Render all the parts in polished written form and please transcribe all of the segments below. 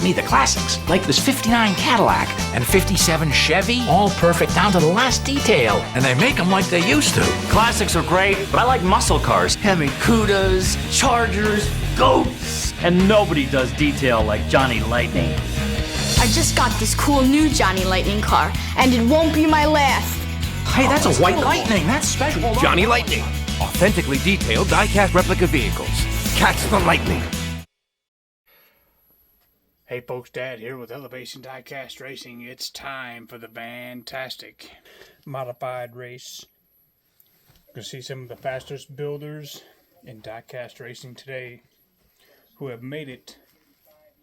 get me the classics, like this 59 Cadillac and 57 Chevy, all perfect down to the last detail, and they make them like they used to. Classics are great, but I like muscle cars. Hemi Cudas, Chargers, Goats, and nobody does detail like Johnny Lightning. I just got this cool new Johnny Lightning car, and it won't be my last. Hey, that's a White Lightning. That's special. Johnny Lightning. Authentically detailed die-cast replica vehicles. Catch the lightning. Hey folks, Dad here with Elevation Diecast Racing. It's time for the VanTastic modified race. You're going to see some of the fastest builders in diecast racing today who have made it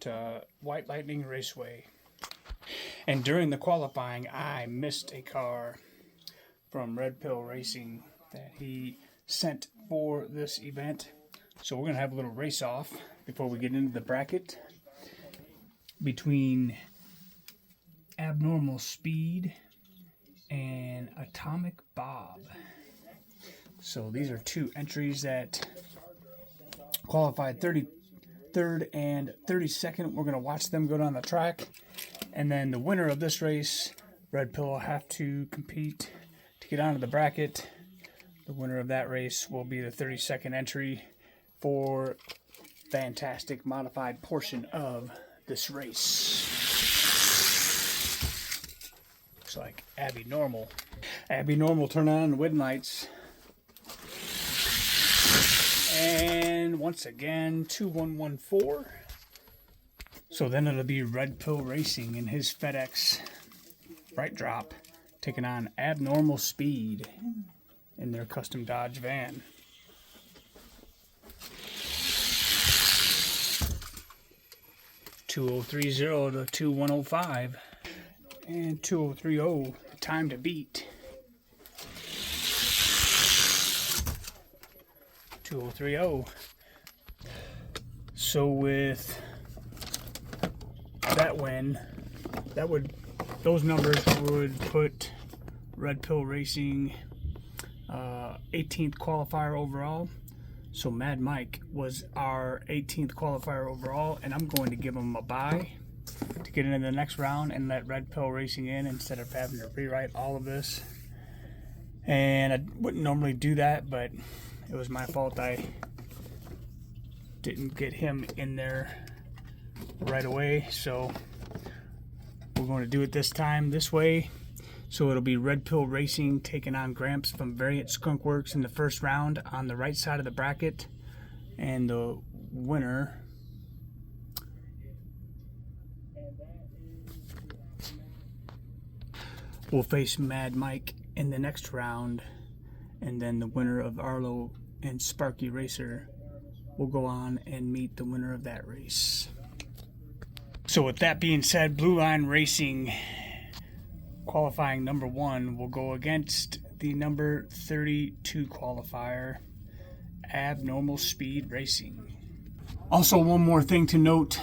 to White Lightning Raceway. And during the qualifying, I missed a car from Red Pill Racing that he sent for this event. So we're going to have a little race off before we get into the bracket between Abnormal Speed and Atomic Bob. So these are two entries that qualified 33rd and 32nd. We're going to watch them go down the track. And then the winner of this race, Red Pill, will have to compete to get onto the bracket. The winner of that race will be the 32nd entry for VanTastic modified portion of this race. Looks like Abby Normal. Abby Normal, turn on the wind lights. And once again, 2114. So then it'll be Red Pill Racing in his FedEx Bright Drop, taking on Abnormal Speed in their custom Dodge van. (2030) to 2105, and 2030, the time to beat. 2030. So with that win, those numbers would put Red Pill Racing 18th qualifier overall. So Mad Mike was our 18th qualifier overall, and I'm going to give him a bye to get into the next round and let Red Pill Racing in instead of having to rewrite all of this. And I wouldn't normally do that, but it was my fault. I didn't get him in there right away, so we're going to do it this time this way. So it'll be Red Pill Racing taking on Gramps from Variant Skunk Works in the first round on the right side of the bracket, and the winner will face Mad Mike in the next round, and then the winner of Arlo and Sparky Racer will go on and meet the winner of that race. So with that being said, Blue Line Racing qualifying number 1 will go against the number 32 qualifier, Abnormal Speed Racing. Also, one more thing to note,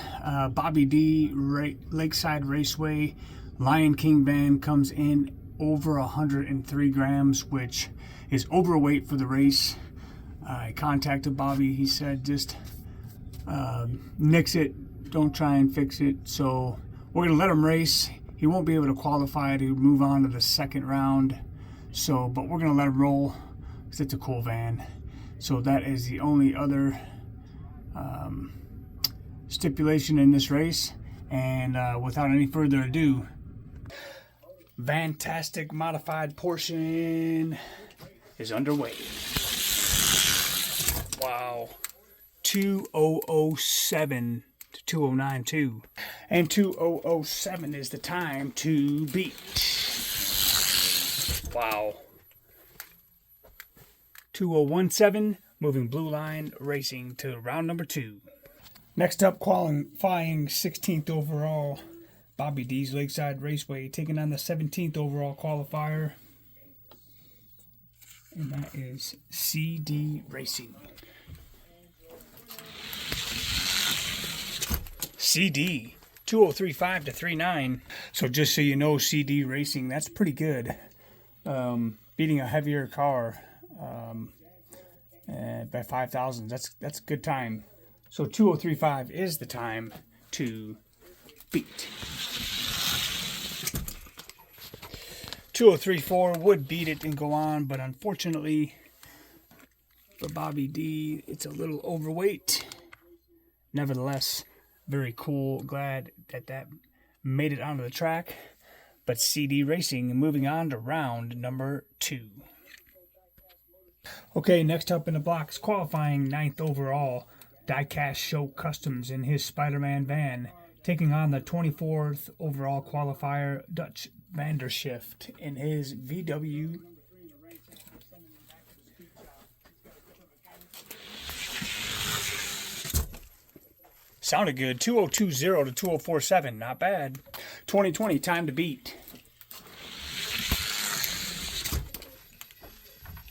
Bobby D Lakeside Raceway Lion King van comes in over 103 grams, which is overweight for the race. I contacted Bobby. He said just nix it, don't try and fix it. So we're going to let him race. He won't be able to qualify to move on to the second round. So, but we're going to let him roll because it's a cool van. So that is the only other stipulation in this race. And without any further ado, VanTastic modified portion is underway. Wow. 2007 to 2092. And 2007 is the time to beat. Wow. 2017, moving Blue Line Racing to round number 2. Next up, qualifying 16th overall, Bobby D's Lakeside Raceway, taking on the 17th overall qualifier, and that is CD Racing. CD 2035 to 39. So just so you know, CD Racing, that's pretty good. Beating a heavier car by 5,000. That's a good time. So 2035 is the time to beat. 2034 would beat it and go on, but unfortunately for Bobby D, it's a little overweight. Nevertheless, very cool. Glad that made it onto the track. But CD Racing moving on to round number 2. Okay, next up in the blocks, qualifying 9th overall, Diecast Show Customs in his Spider-Man van, taking on the 24th overall qualifier, Dutch VanTastic in his VW. Sounded good. 2020 to 2047. Not bad. 2020, time to beat.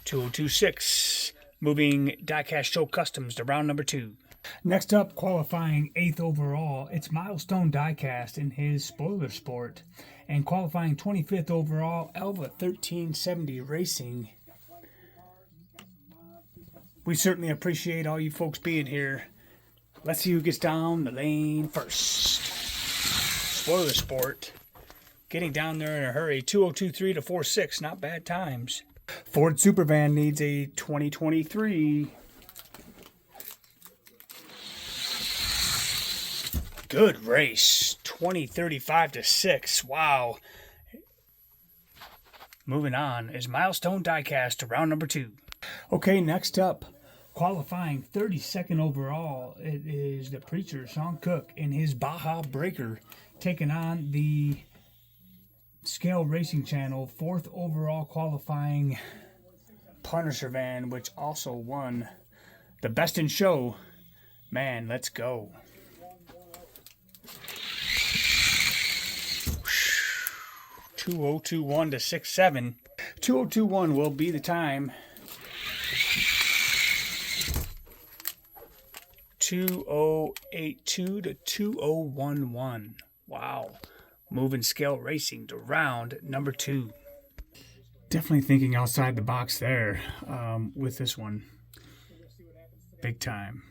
2026. Moving Diecast Show Customs to round number 2. Next up, qualifying 8th overall, it's Milestone Diecast in his Spoiler Sport. And qualifying 25th overall, Elva 1370 Racing. We certainly appreciate all you folks being here. Let's see who gets down the lane first. Spoiler Sport. Getting down there in a hurry. 2023 to 46. Not bad times. Ford Supervan needs a 2023. Good race. 2035 to 6. Wow. Moving on is Milestone Diecast to round number 2. Okay, next up. Qualifying 32nd overall, it is the Preacher, Sean Cook, in his Baja Breaker, taking on the Scale Racing Channel 4th overall qualifying Punisher van, which also won the Best in Show. Man, let's go. Whoosh. 2021 to 67. 2021 will be the time. 2082 to 2011. Wow. Moving Scale Racing to round number 2. Definitely thinking outside the box there with this one. Big time.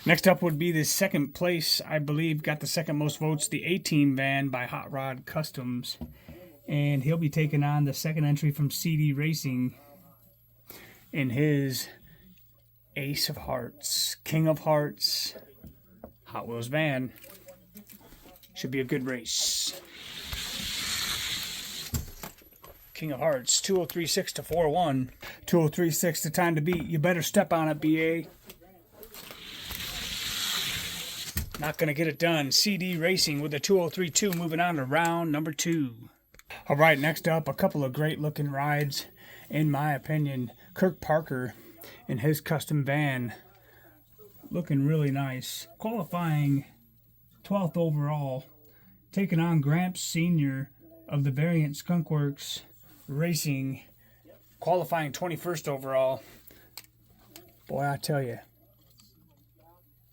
Next up would be the second place, I believe, got the second most votes, the A-Team van by Hot Rod Customs. And he'll be taking on the second entry from CD Racing in his Ace of Hearts, King of Hearts, Hot Wheels van. Should be a good race. King of Hearts, 2036 to 41. 2036, the time to beat. You better step on it, BA. Not going to get it done. CD Racing with a 2032 moving on to round number 2. All right, next up, a couple of great looking rides, in my opinion. Kirk Parker in his custom van, looking really nice. Qualifying 12th overall, taking on Gramps Sr. of the Variant Skunkworks Racing, qualifying 21st overall. Boy, I tell you,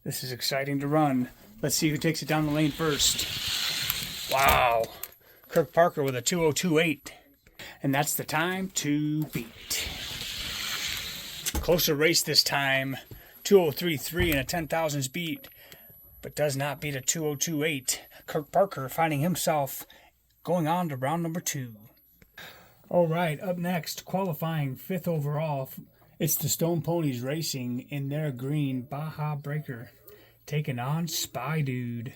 this is exciting to run. Let's see who takes it down the lane first. Wow. Kirk Parker with a 2028. And that's the time to beat. Closer race this time. 2033 and a 10,000s beat, but does not beat a 2028. Kirk Parker finding himself going on to round number 2. All right, up next, qualifying 5th overall, it's the Stone Ponies Racing in their green Baja Breaker, taking on Spy Dude.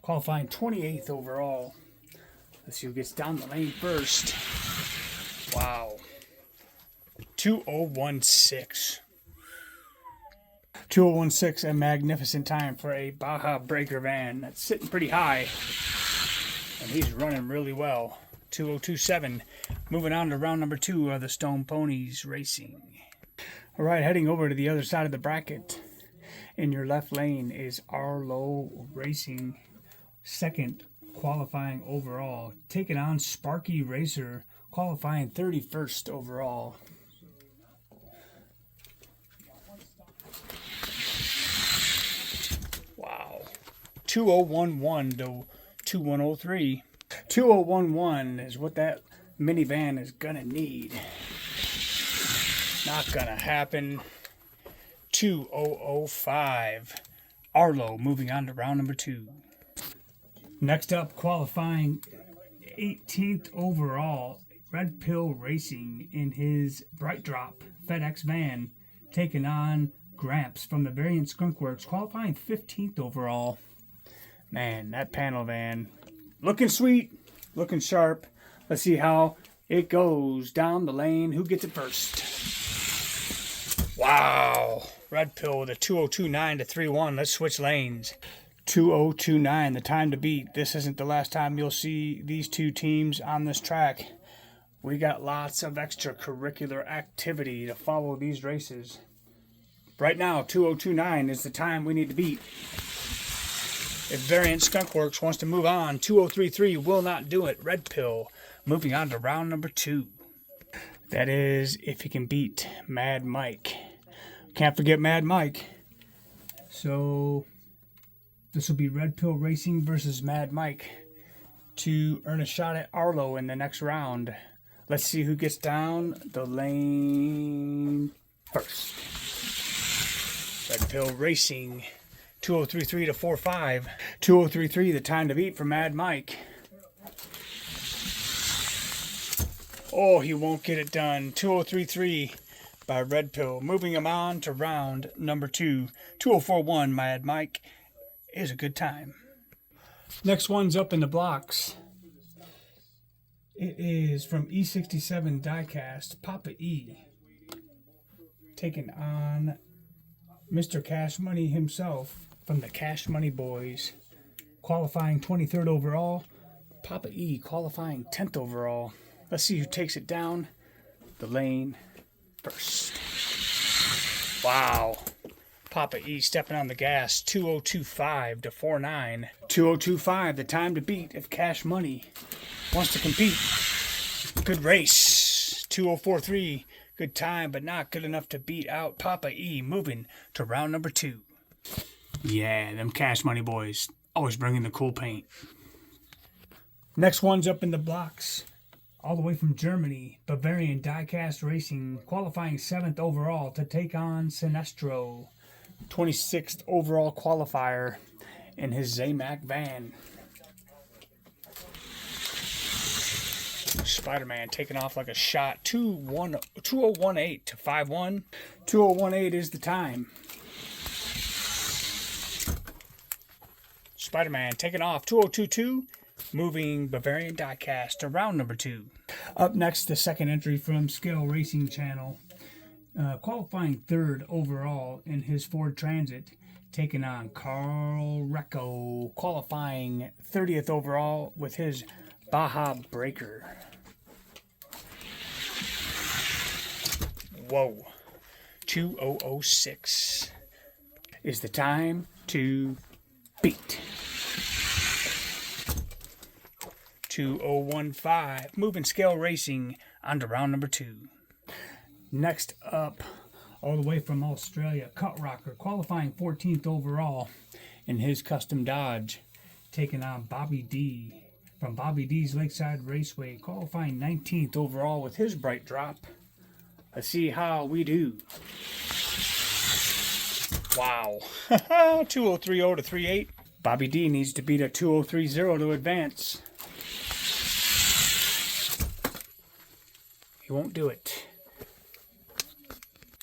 Qualifying 28th overall. Let's see who gets down the lane first. Wow. 2016. 2016, a magnificent time for a Baja Breaker van. That's sitting pretty high, and he's running really well. 2027, moving on to round number 2 of the Stone Ponies Racing. All right, heading over to the other side of the bracket. In your left lane is Arlo Racing, second qualifying overall, taking on Sparky Racer, qualifying 31st overall. Wow. 2011 to 2103. 2011 is what that minivan is gonna need. Not gonna happen. 2005. Arlo moving on to round number 2. Next up, qualifying 18th overall, Red Pill Racing in his Bright Drop FedEx van, taking on Gramps from the Variant Skunkworks, qualifying 15th overall. Man, that panel van looking sweet, looking sharp. Let's see how it goes down the lane. Who gets it first? Wow, Red Pill with a 2:02.9 to 3:1. Let's switch lanes. 2:02.9, the time to beat. This isn't the last time you'll see these two teams on this track. We got lots of extracurricular activity to follow these races. Right now, 2:02.9 is the time we need to beat. If Variant Skunkworks wants to move on, 2:03.3 will not do it. Red Pill moving on to round number 2. That is if he can beat Mad Mike. Can't forget Mad Mike. So this will be Red Pill Racing versus Mad Mike to earn a shot at Arlo in the next round. Let's see who gets down the lane first. Red Pill Racing, 2:03.3 to 4:5. 2:03.3, the time to beat for Mad Mike. Oh, he won't get it done. 2:03.3 by Red Pill. Moving him on to round number 2. 2:04.1, Mad Mike is a good time. Next one's up in the blocks. It is from E67 Diecast, Papa E, taking on Mr. Cash Money himself from the Cash Money Boys, qualifying 23rd overall. Papa E qualifying 10th overall. Let's see who takes it down the lane first. Wow. Papa E stepping on the gas, 2:02.5 to 4:9. 2:02.5, the time to beat if Cash Money wants to compete. Good race. 2:04.3, good time, but not good enough to beat out Papa E. Moving to round number 2. Yeah, them Cash Money boys always bringing the cool paint. Next one's up in the blocks. All the way from Germany, Bavarian Diecast Racing, qualifying 7th overall to take on Sinestro, 26th overall qualifier in his Zamac van. Spider-Man taking off like a shot. 2:01.8 to 5:1. 2:01.8 is the time. Spider-Man taking off. 2:02.2. Moving Bavarian Diecast to round number 2. Up next, the second entry from Scale Racing Channel. Qualifying 3rd overall in his Ford Transit, taking on Carl Recco, qualifying 30th overall with his Baja Breaker. Whoa. 2:00.6 is the time to beat. 2:01.5, moving Scale Racing on to round number 2. Next up, all the way from Australia, Cut Rocker, qualifying 14th overall in his custom Dodge, taking on Bobby D from Bobby D's Lakeside Raceway, qualifying 19th overall with his Bright Drop. Let's see how we do. Wow. 2:03.0 to 3:8. Bobby D needs to beat a 2:03.0 to advance. He won't do it.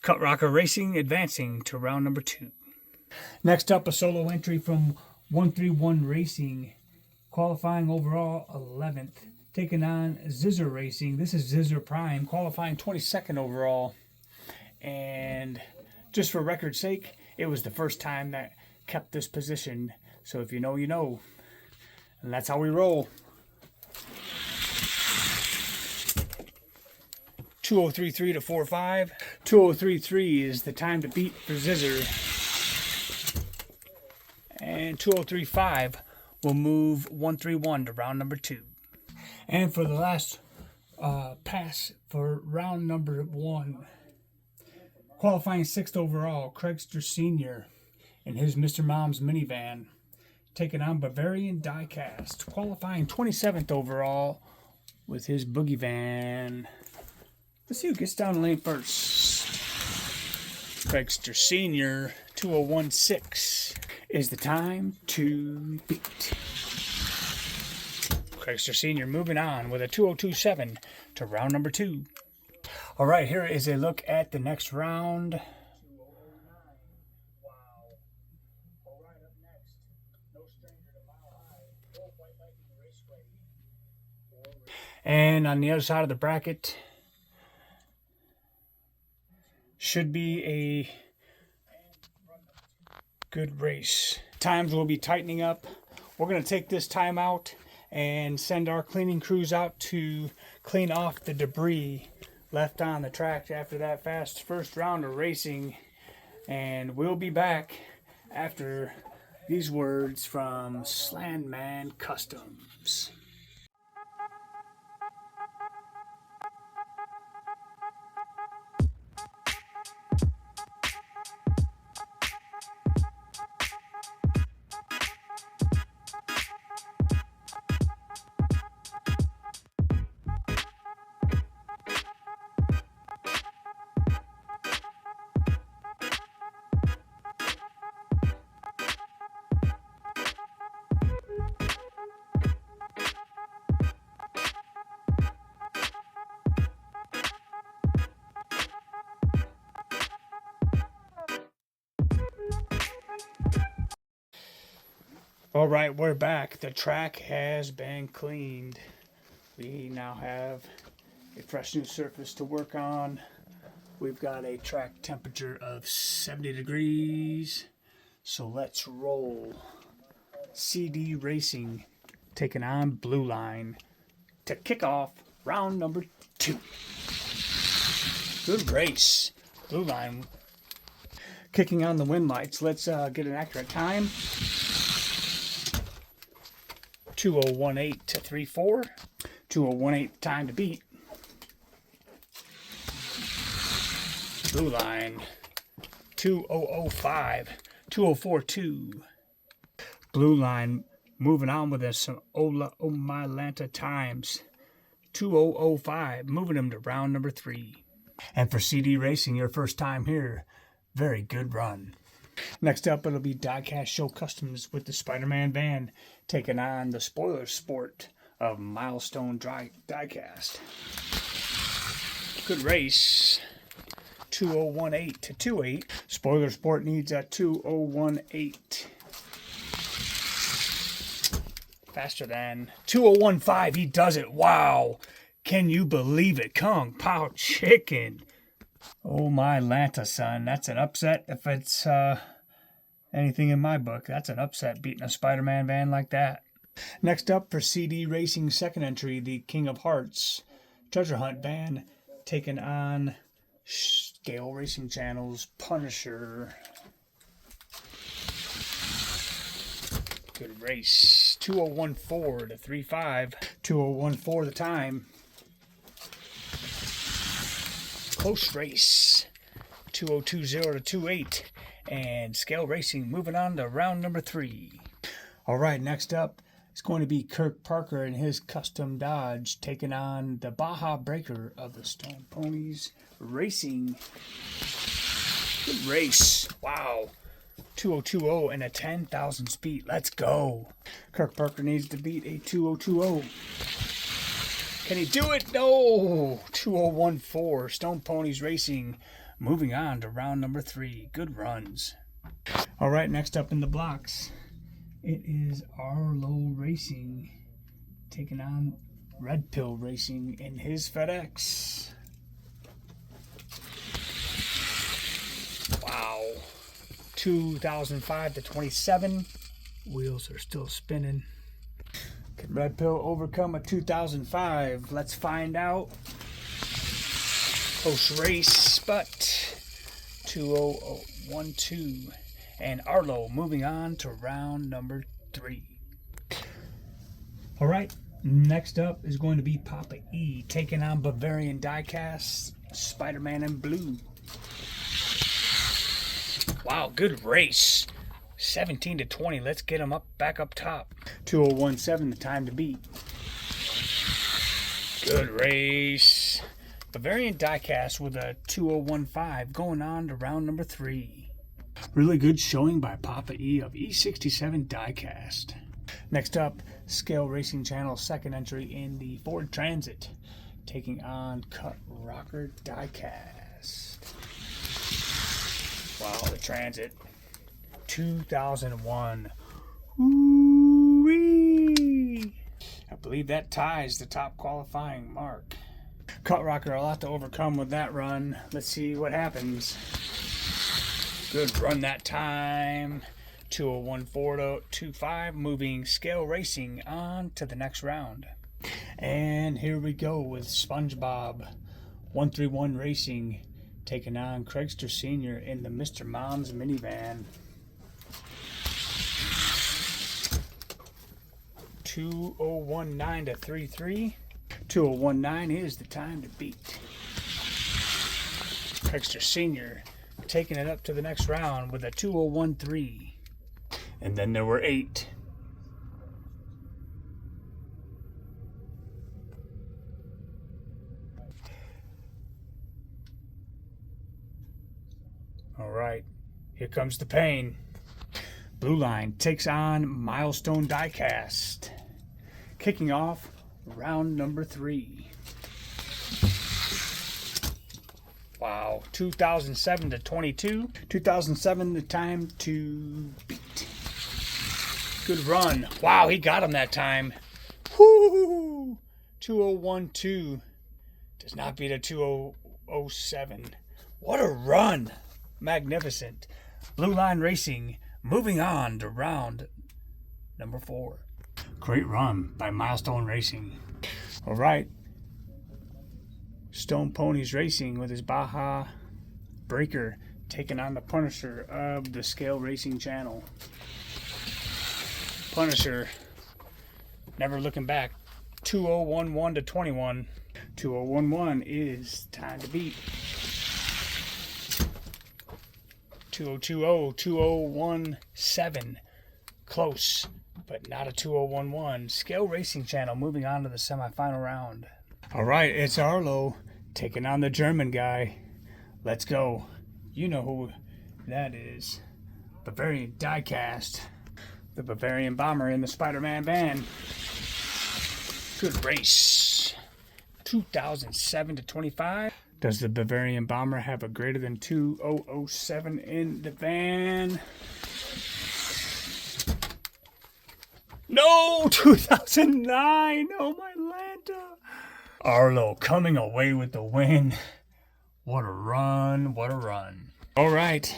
Cut Rocker Racing advancing to round number 2. Next up, a solo entry from 131 Racing, qualifying overall 11th, taking on Zizzer Racing. This is Zizzer Prime, qualifying 22nd overall. And just for record's sake, it was the first time that kept this position. So if you know, you know. And that's how we roll. 2:03.3 to 4:5. 2:03.3 is the time to beat for Zizzer. And 2:03.5 will move 131 to round number 2. And for the last pass for round number 1, qualifying 6th overall, Craigster Sr. in his Mr. Mom's minivan, taking on Bavarian Diecast, qualifying 27th overall with his Boogie van. Let's see who gets down the lane first. Craigster Sr. 2:01.6 is the time to beat. Extra Senior moving on with a 2027 to round number 2. All right, here is a look at the next round. And on the other side of the bracket should be a good race. Times will be tightening up. We're going to take this time out and send our cleaning crews out to clean off the debris left on the track after that fast first round of racing. And we'll be back after these words from Slandman Customs. All right, we're back. The track has been cleaned. We now have a fresh new surface to work on. We've got a track temperature of 70 degrees. So let's roll. CD Racing taking on Blue Line to kick off round number 2. Good race. Blue Line kicking on the wind lights. Let's get an accurate time. 2018 to 34. 2018 time to beat. Blue Line 2005. 2042. Blue Line moving on with us some Ola Omalanta times. 2005, moving them to round number 3. And for CD Racing, your first time here, very good run. Next up, it'll be Diecast Show Customs with the Spider-Man van taking on the Spoiler Sport of Milestone Diecast. Good race. 2018 to 28. Spoiler Sport needs a 2018. Faster than 2015. He does it. Wow. Can you believe it? Kung Pao Chicken. Oh my Lanta, son. That's an upset if it's anything in my book. That's an upset beating a Spider-Man van like that. Next up for CD Racing second entry, the King of Hearts Treasure Hunt van taking on Scale Racing Channel's Punisher. Good race. 2014 to 35. 2014 the time. Close race. 2020 to 28. And Scale Racing moving on to round number 3. All right, next up is going to be Kirk Parker and his custom Dodge taking on the Baja Breaker of the Stone Ponies Racing. Good race. Wow. 2020 and a 10,000 speed. Let's go. Kirk Parker needs to beat a 2020. Can he do it? No. 2014. Stone Ponies Racing moving on to round number 3. Good runs. All right, next up in the blocks, it is Arlo Racing taking on Red Pill Racing in his FedEx. Wow. 2005 to 27. Wheels are still spinning. Can Red Pill overcome a 2005? Let's find out. Close race, but 2012. And Arlo moving on to round number 3. All right, next up is going to be Papa E taking on Bavarian Diecast, Spider-Man in Blue. Wow, good race. 17 to 20. Let's get them back up top. 2017, the time to beat. Good race. Bavarian Diecast with a 2015 going on to round number 3. Really good showing by Papa E of E67 Diecast. Next up, Scale Racing Channel second entry in the Ford Transit, taking on Cut Rocker Diecast. Wow, the Transit. 2001. Ooh-wee. I believe that ties the top qualifying mark. Cut Rocker, a lot to overcome with that run. Let's see what happens. Good run that time. 201.425, moving Scale Racing on to the next round. And here we go with SpongeBob 131 Racing taking on Craigster Sr. in the Mr. Mom's minivan. 2019 to 33. 2019 is the time to beat. Craigster Sr. taking it up to the next round with a 2013. And then there were 8. All right, here comes the pain. Blue Line takes on Milestone Diecast. Kicking off round number 3. Wow, 2007 to 22. 2007 the time to beat. Good run. Wow, he got him that time. Whoo! 2012 does not beat a 2007. What a run. Magnificent. Blue Line Racing moving on to round number 4. Great run by Milestone Racing. All right. Stone Ponies Racing with his Baja Breaker taking on the Punisher of the Scale Racing Channel. Punisher, never looking back. 2011 to 21. 2011 is time to beat. 2020, 2017. Close, but not a 2011. Scale Racing Channel moving on to the semifinal round. All right, it's Arlo taking on the German guy. Let's go. You know who that is. Bavarian Diecast. The Bavarian Bomber in the Spider-Man van. Good race. 2007 to 25. Does the Bavarian Bomber have a greater than 2007 in the van? No! 2009! Oh my Lanta! Arlo coming away with the win. What a run, what a run. All right.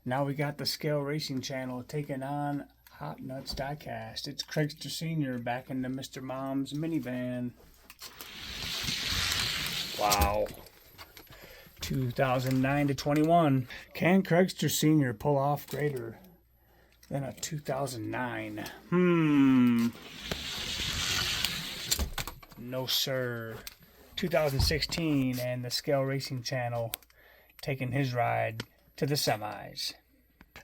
Now we got the Scale Racing Channel taking on Hot Nuts Diecast. It's Craigster Sr. back in the Mr. Mom's minivan. Wow. 2009 to 21. Can Craigster Sr. pull off greater than a 2009? No, sir. 2016 and the Scale Racing Channel taking his ride to the semis.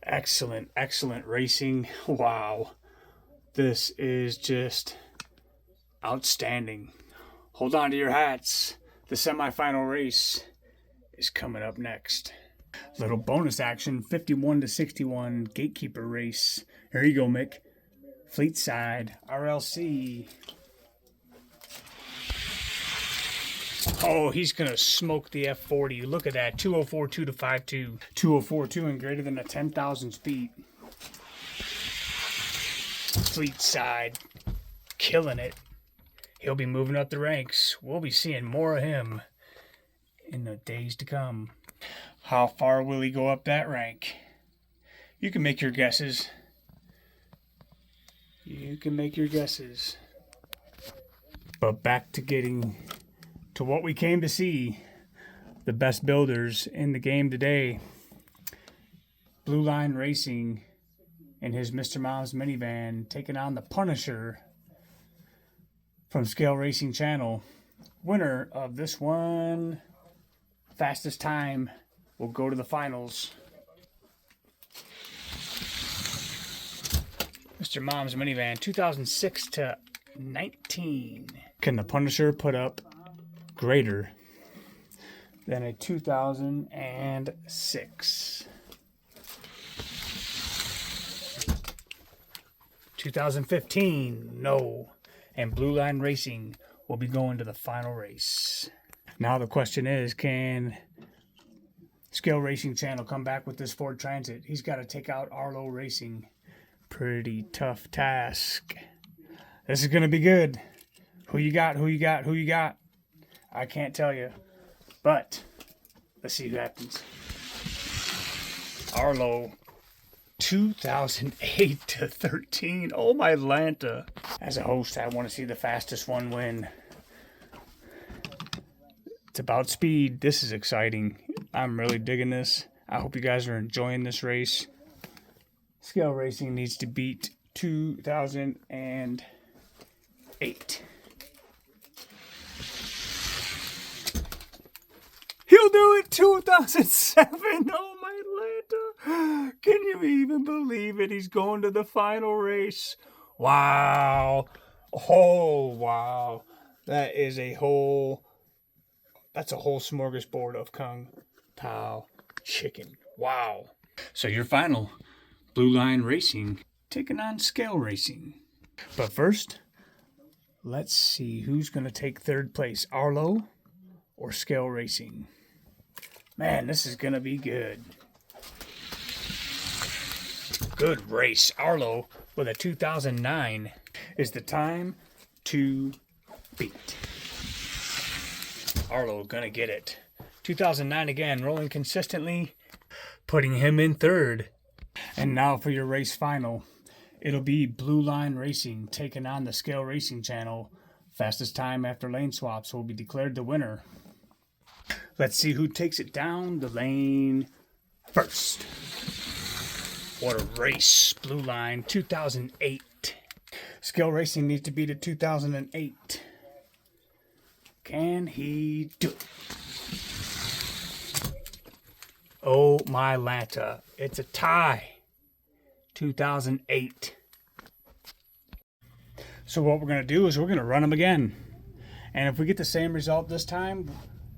Excellent, excellent racing. Wow. This is just outstanding. Hold on to your hats. The semifinal race is coming up next. Little bonus action, 51 to 61 gatekeeper race. Here you go, Mick. Fleetside, RLC. Oh, he's going to smoke the F40. Look at that. 2042 to 52. 2042 and greater than a 10,000 feet. Fleetside. Killing it. He'll be moving up the ranks. We'll be seeing more of him in the days to come. How far will he go up that rank? You can make your guesses. You can make your guesses. But back to getting to what we came to see. The best builders in the game today. Blue Line Racing in his Mr. Mom's minivan taking on the Punisher from Scale Racing Channel. Winner of this one, fastest time, will go to the finals. Mr. Mom's minivan, 2006 to 19. Can the Punisher put up greater than a 2006? 2015, no. And Blue Line Racing will be going to the final race. Now the question is, can Scale Racing Channel come back with this Ford Transit? He's got to take out Arlo Racing. Pretty tough task. This is going to be good. Who you got? Who you got? Who you got? I can't tell you. But let's see who happens. Arlo, 2008 to 13. Oh, my Atlanta. As a host, I want to see the fastest one win. It's about speed. This is exciting. I'm really digging this. I hope you guys are enjoying this race. Scale Racing needs to beat 2008. He'll do it 2007. Oh, my Atlanta. Can you even believe it? He's going to the final race. Wow. Oh, wow. That's a whole smorgasbord of Kung Pao chicken. Wow. So your final, Blue Line Racing taking on Scale Racing. But first, let's see who's going to take third place, Arlo or Scale Racing. Man, this is going to be good. Good race. Arlo with a 2009 is the time to beat. Arlo going to get it. 2009 again, rolling consistently, putting him in third. And now for your race final. It'll be Blue Line Racing taking on the Scale Racing Channel. Fastest time after lane swaps will be declared the winner. Let's see who takes it down the lane first. What a race. Blue Line, 2008. Scale Racing needs to beat a 2008. Can he do it? Oh, my Atlanta. It's a tie. 2008. So what we're going to do is we're going to run them again. And if we get the same result this time,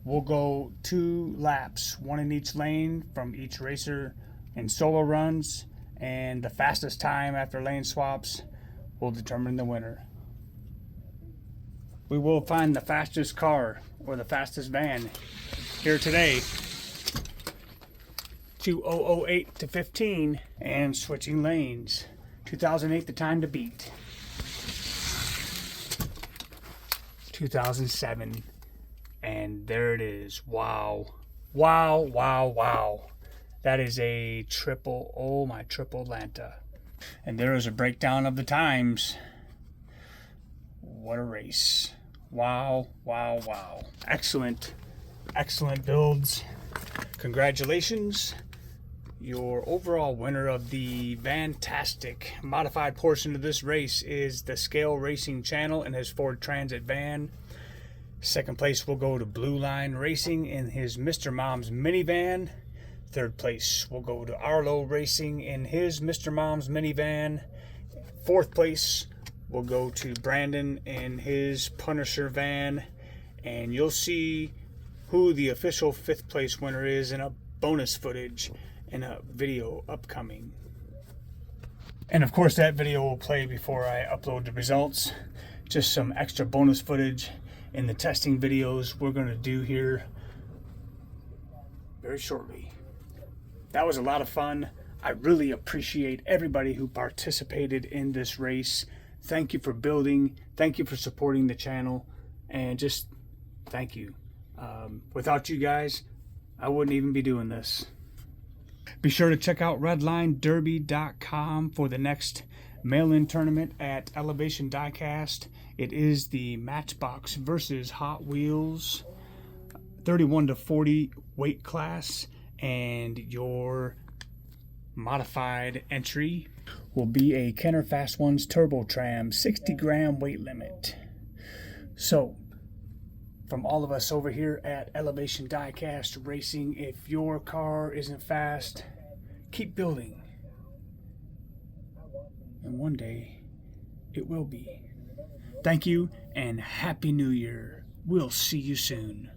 we'll go 2 laps, 1 in each lane from each racer in solo runs. And the fastest time after lane swaps will determine the winner. We will find the fastest car or the fastest van here today. 2008 to 15 and switching lanes. 2008 the time to beat. 2007 and there it is. Wow. Wow, wow, wow. That is a triple, oh my, triple Atlanta. And there is a breakdown of the times. What a race. Wow, wow, wow. Excellent, excellent builds. Congratulations. Your overall winner of the VanTastic modified portion of this race is the Scale Racing Channel in his Ford Transit van. Second place will go to Blue Line Racing in his Mr. Mom's minivan. Third place will go to Arlo Racing in his Mr. Mom's minivan. Fourth place will go to Brandon in his Punisher van. And you'll see who the official 5th place winner is in a bonus footage in a video upcoming. And of course that video will play before I upload the results. Just some extra bonus footage in the testing videos we're going to do here very shortly. That was a lot of fun. I really appreciate everybody who participated in this race. Thank you for building. Thank you for supporting the channel. And just thank you. Without you guys, I wouldn't even be doing this. Be sure to check out redlinederby.com for the next mail-in tournament at Elevation Diecast. It is the Matchbox versus Hot Wheels 31 to 40 weight class, and your modified entry will be a Kenner Fast Ones Turbo Tram 60-gram weight limit. So, from all of us over here at Elevation Diecast Racing, if your car isn't fast, keep building. And one day, it will be. Thank you, and Happy New Year. We'll see you soon.